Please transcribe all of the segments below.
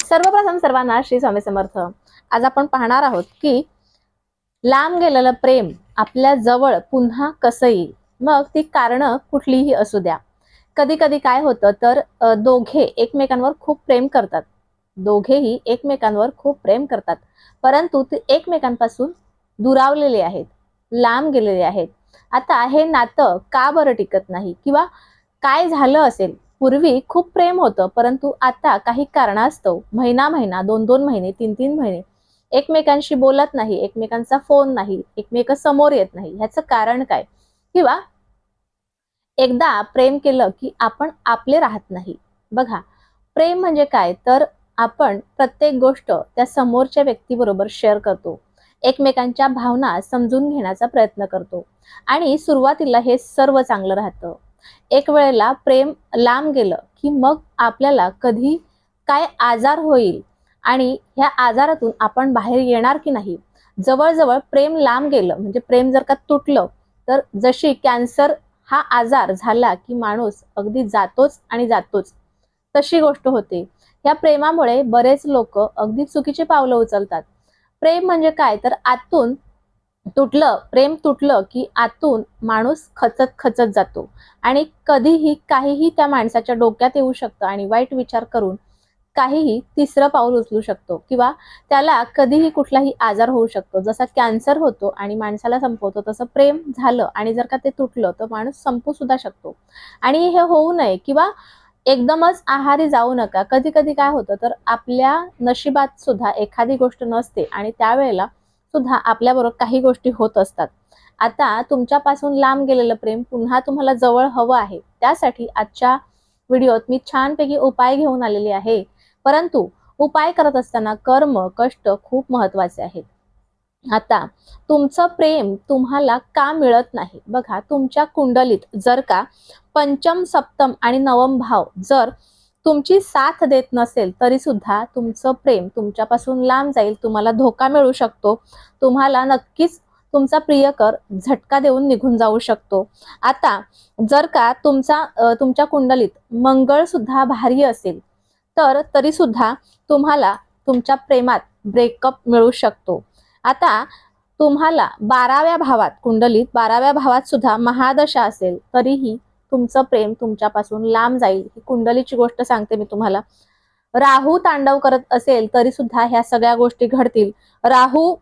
सर्वप्रथम सर्वांना श्री स्वामी समर्थ। आज आपण पाहणार आहोत की लांब गेलेलं प्रेम आपल्या जवळ पुन्हा कसं येईल, मग ती कारणं कुठलीही असू द्या। कधी कधी काय होतं तर दोघे एकमेकांवर खूप प्रेम करतात, दोघेही एकमेकांवर खूप प्रेम करतात, परंतु ते एकमेकांपासून दुरावलेले आहेत, लांब गेलेले आहेत। आता हे नातं का बरं टिकत नाही किंवा काय झालं असेल? पूर्वी खूप प्रेम होतं, परंतु आता काही कारणास्तव महिना महिना, 2-2 महिने, 3-3 महिने एकमेकांशी बोलत नाही, एकमेकांचा फोन नाही, एकमेक समोर येत नाही। ह्याचं कारण काय? किंवा एकदा प्रेम केलं की आपण आपले राहत नाही। बघा, प्रेम म्हणजे काय तर आपण प्रत्येक गोष्ट त्या समोरच्या व्यक्तीबरोबर शेअर करतो, एकमेकांच्या भावना समजून घेण्याचा प्रयत्न करतो आणि सुरुवातीला हे सर्व चांगलं राहतं। एक वेळेला प्रेम लांब गेलं की मग आपल्याला कधी काय आजार होईल आणि ह्या आजारातून आपण बाहेर येणार की नाही। जवळजवळ प्रेम लांब गेलं म्हणजे प्रेम जर का तुटलं तर जशी कॅन्सर हा आजार झाला की माणूस अगदी जातोच आणि जातोच, तशी गोष्ट होते। या प्रेमामुळे बरेच लोक अगदी चुकीचे पावलं उचलतात। प्रेम म्हणजे काय तर आतून प्रेम तुटलं की आतून माणूस खचत खचत जातो आणि कधीही काहीही त्या माणसाच्या डोक्यात येऊ शकतं आणि वाईट विचार करून काहीही तिसरं पाऊल उचलू शकतो किंवा त्याला कधीही कुठलाही आजार होऊ शकतो। जसा कॅन्सर होतो आणि माणसाला संपवतो, तसं प्रेम झालं आणि जर का ते तुटलं तर माणूस संपू सुद्धा शकतो। आणि हे होऊ नये किंवा एकदमच आहारी जाऊ नका। कधी कधी काय होतं तर आपल्या नशिबात सुद्धा एखादी गोष्ट नसते आणि त्यावेळेला सुद्धा आपल्याबरोबर काही गोष्टी होत असतात। आता तुमच्यापासून लांब गेलेलं प्रेम पुन्हा तुम्हाला जवळ हवं आहे, त्यासाठी आजच्या व्हिडिओत मी छानपैकी उपाय घेऊन आलेली आहे। परंतु उपाय करत असताना कर्म कष्ट खूप महत्वाचे आहेत। आता तुमचं प्रेम तुम्हाला का मिळत नाही? बघा, तुमच्या कुंडलीत जर का पंचम सप्तम आणि नवम भाव जर तुमची साथ देत नसेल तरी सुद्धा तुमचं प्रेम तुमच्यापासून लांब जाईल, तुम्हाला धोका मिळू शकतो, तुम्हाला नक्कीच तुमचा प्रियकर झटका देऊन निघून जाऊ शकतो। आता जर का तुमच्या कुंडलीत मंगळ सुद्धा भारी असेल तर तरी सुद्धा तुम्हाला तुमच्या प्रेमात ब्रेकअप मिळू शकतो। आता तुम्हाला 12व्या भावात, कुंडलीत 12व्या भावात सुद्धा महादशा असेल तरीही तुमचं प्रेम तुमच्यापासून लांब जाईल। ही कुंडलीची गोष्ट सांगते मी तुम्हाला। राहू तांडव करत असेल तरी सुद्धा ह्या सगळ्या गोष्टी घडतील। राहू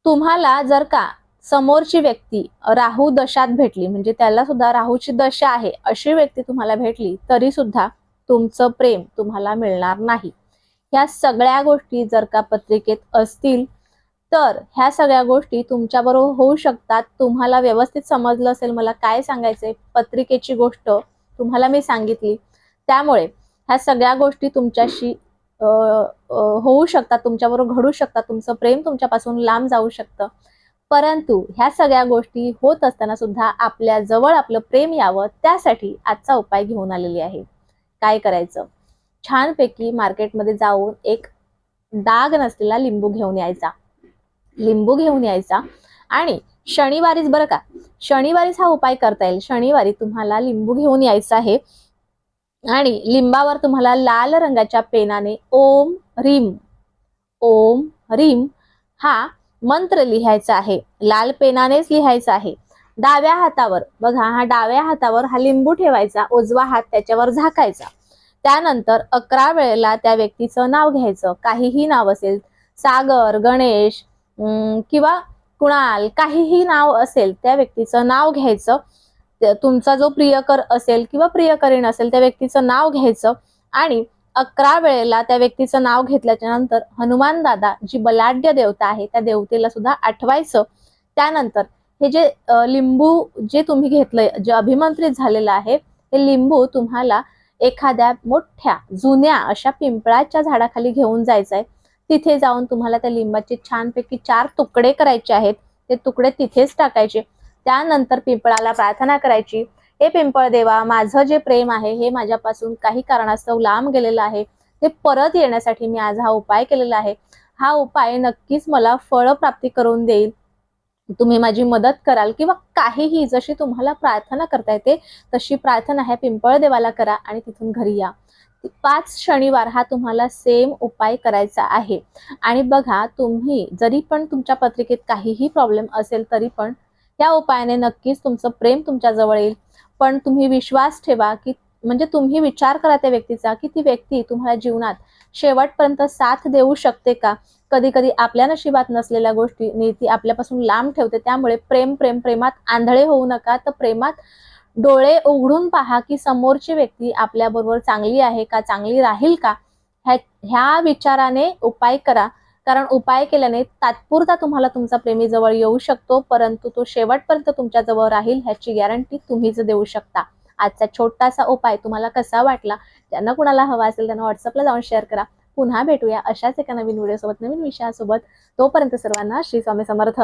तुम्हाला जर का समोरची व्यक्ती राहू दशात भेटली, म्हणजे त्याला सुद्धा राहूची दशा आहे अशी व्यक्ती तुम्हाला भेटली तरी सुद्धा तुमचं प्रेम तुम्हाला मिळणार नाही। ह्या सगळ्या गोष्टी जर का पत्रिकेत असतील तर ह्या सगळ्या गोष्टी तुमच्याबरोबर होऊ शकतात। तुम्हाला व्यवस्थित समजलं असेल मला काय सांगायचंय, पत्रिकेची गोष्ट तुम्हाला मी सांगितली, त्यामुळे ह्या सगळ्या गोष्टी तुमच्याशी होऊ शकतात, तुमच्याबरोबर घडू शकतात, तुमचं प्रेम तुमच्यापासून लांब जाऊ शकतं। परंतु ह्या सगळ्या गोष्टी होत असताना सुद्धा आपल्या जवळ आपलं प्रेम यावं, त्यासाठी आजचा उपाय घेऊन आलेली आहे। काय करायचं? छानपैकी मार्केटमध्ये जाऊन एक डाग नसलेला लिंबू घेऊन यायचा, लिंबू घेऊन यायचा आणि शनिवारीच बरं का, शनिवारीच हा उपाय करता येईल। शनिवारी तुम्हाला लिंबू घेऊन यायचं आहे आणि लिंबावर तुम्हाला लाल रंगाच्या पेनाने ओम ह्रीम हा मंत्र लिहायचा आहे, लाल पेनानेच लिहायचा आहे। डाव्या हातावर बघा, डाव्या हातावर हा लिंबू ठेवायचा, उजवा हात त्याच्यावर झाकायचा। त्यानंतर 11 वेळेला त्या व्यक्तीचं नाव घ्यायचं, काहीही नाव असेल, सागर, गणेश किंवा कुणाल, काहीही नाव असेल त्या व्यक्तीचं नाव घ्यायचं। तुमचा जो प्रियकर असेल किंवा प्रियकरीण असेल त्या व्यक्तीचं नाव घ्यायचं आणि 11 वेळेला त्या व्यक्तीचं नाव घेतल्याच्या नंतर हनुमान दादा जी बलाढ्य देवता आहे त्या देवतेला सुद्धा आठवायचं। त्यानंतर हे जे लिंबू जे तुम्ही घेतलंय, जे अभिमंत्रित झालेलं आहे, हे लिंबू तुम्हाला एखाद्या मोठ्या जुन्या अशा पिंपळाच्या झाडाखाली घेऊन जायचंय। तिथे जाऊन तुम्हाला त्या लिंबाचे छानपैकी 4 तुकडे करायचे आहेत, ते तुकडे तिथेच टाकायचे। त्यानंतर पिंपळाला प्रार्थना करायची, हे पिंपळ देवा, माझं जे प्रेम आहे हे माझ्यापासून काही कारणास्तव लांब गेलेलं आहे, ते परत येण्यासाठी मी आज हा उपाय केलेला आहे। हा उपाय नक्कीच मला फळप्राप्ती करून देईल, तुम्ही माझी मदत कराल किंवा काहीही जशी तुम्हाला प्रार्थना करता येते तशी प्रार्थना ह्या पिंपळ देवाला करा आणि तिथून घरी या। 5 शनिवार हा तुम्हाला सेम उपाय करायचा आहे. आणि बघा, तुम्ही जरी पण तुमच्या पत्रिकेत काहीही प्रॉब्लेम असेल तरी पण त्या उपायाने नक्कीच तुमचं प्रेम तुमच्या जवळ येईल. पण तुम्ही विश्वास ठेवा, की म्हणजे तुम्ही विचार करा त्या व्यक्तीचा, की ती व्यक्ती तुम्हाला जीवनात शेवटपर्यंत साथ देऊ शकते का? कधी-कधी आपल्या नशिबात नसलेल्या गोष्टी नियती आपल्यापासून लांब ठेवते. त्यामुळे प्रेमात आंधळे होऊ नका. तर प्रेमात डोळे उघडून पहा, की समोरची व्यक्ती आपल्याबरोबर चांगली आहे का, चांगली राहील का? ह्या विचाराने उपाय करा. कारण उपाय केल्याने तात्पुरता तुम्हाला तुमचा प्रेमी जवळ येऊ शकतो, परंतु तो शेवटपर्यंत तुमच्या जवळ राहील ह्याची गॅरंटी तुम्हीच देऊ शकता. आजचा छोटासा उपाय तुम्हाला कसा वाटला? ज्यांना कुणाला हवा असेल त्यांना व्हॉट्सअपला जाऊन शेअर करा. पुन्हा भेटूया अशाच एका नवीन व्हिडिओसोबत, नवीन विषयासोबत. तोपर्यंत सर्वांना श्री स्वामी समर्थ.